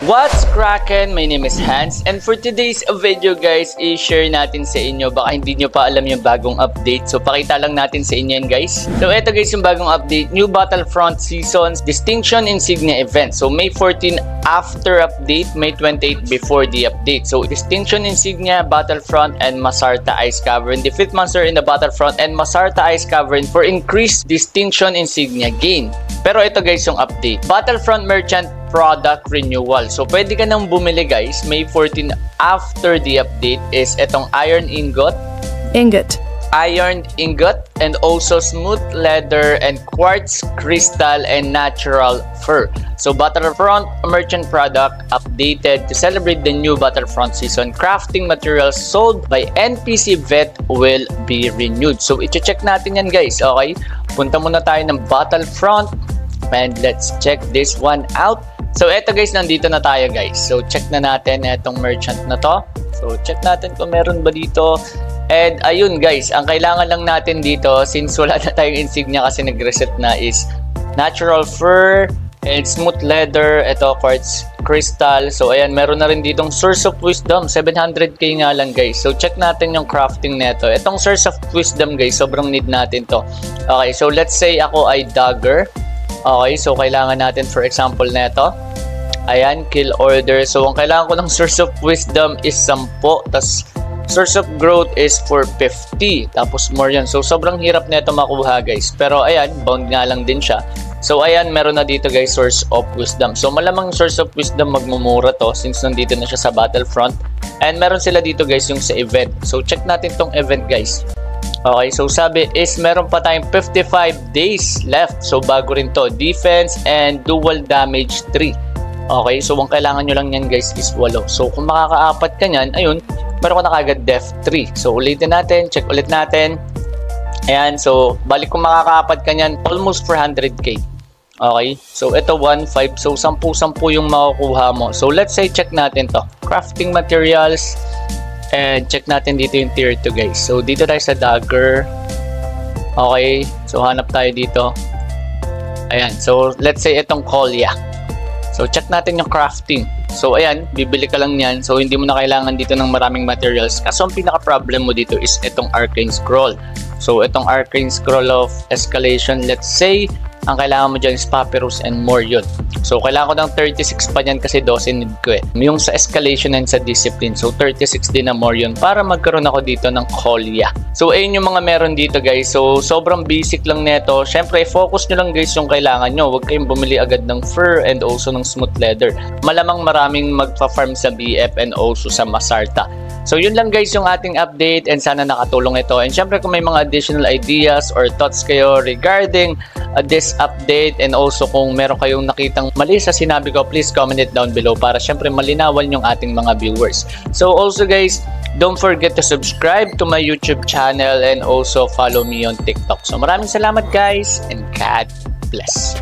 What's crackin'? My name is Hans, and for today's video guys, i-share natin sa inyo, baka hindi nyo pa alam yung bagong update, so pakita lang natin sa inyo yan guys. So eto guys yung bagong update, new Battlefront Seasons Distinction Insignia event. So May 14 after update, May 28 before the update. So Distinction Insignia, Battlefront, and Masarta Ice Cavern. The 5th monster in the Battlefront and Masarta Ice Cavern for increased Distinction Insignia gain. Pero ito guys yung update, Battlefront Merchant product renewal. So pwede ka nang bumili guys, May 14 after the update is etong iron ingot, iron ingot, and also smooth leather and quartz crystal and natural fur. So Battlefront merchant product updated to celebrate the new Battlefront season. Crafting materials sold by NPC vet will be renewed. So i-check natin yan guys, okay? Punta muna tayo ng Battlefront and let's check this one out. So eto guys, nandito na tayo guys. So check na natin etong merchant na to. So check natin kung meron ba dito. And ayun guys, ang kailangan lang natin dito, since wala na tayong insignia kasi nag-reset na, is natural fur and smooth leather. Ito quartz crystal. So ayan, meron na rin ditong source of wisdom, 700k nga lang guys. So check natin yung crafting neto. Itong source of wisdom guys, sobrang need natin to. Okay, so let's say ako ay dagger. Okay, so kailangan natin for example neto. Ayan, kill order. So, ang kailangan ko ng source of wisdom is 10. Tapos, source of growth is for 50. Tapos, more yan. So, sobrang hirap nito makuha, guys. Pero, ayan, bound nga lang din siya. So, ayan, meron na dito, guys, source of wisdom. So, malamang source of wisdom magmumura to since nandito na siya sa Battlefront. And meron sila dito, guys, yung sa event. So, check natin tong event, guys. Okay, so sabi is meron pa tayong 55 days left. So, bago rin to. Defense and dual damage 3. Okay, so ang kailangan nyo lang yan guys is 8. So kung makakaapat ka nyan, ayun, meron ka na kagad def 3. So ulitin natin, check ulit natin. Ayan, so balik kung makakaapat ka nyan, almost 400k. Okay, so ito 1.5. So 10-10 yung makukuha mo. So let's say check natin to. Crafting materials. And check natin dito yung tier 2 guys. So dito tayo sa dagger. Okay, so hanap tayo dito. Ayan, so let's say itong kolya. So, check natin yung crafting. So, ayan, bibili ka lang yan. So, hindi mo na kailangan dito ng maraming materials. Kaso, ang pinaka-problem mo dito is itong Arcane Scroll. So, itong Arcane Scroll of Escalation, let's say, ang kailangan mo dyan is Papyrus and more yun. So, kailangan ko ng 36 pa yan kasi 12 need ko eh. Yung sa Escalation and sa Discipline. So, 36 din na more yun para magkaroon ako dito ng Kolya. So, ayun yung mga meron dito guys. So, sobrang basic lang neto. Syempre, focus nyo lang guys yung kailangan nyo. Huwag kayong bumili agad ng fur and also ng smooth leather. Malamang maraming magpa-farm sa BF and also sa Masarta. So, yun lang guys yung ating update and sana nakatulong ito. And syempre, kung may mga additional ideas or thoughts kayo regarding this update and also kung meron kayong nakitang mali sa sinabi ko, please comment it down below para syempre malinawan yung ating mga viewers. So, also guys, don't forget to subscribe to my YouTube channel and also follow me on TikTok. So, maraming salamat guys and God bless.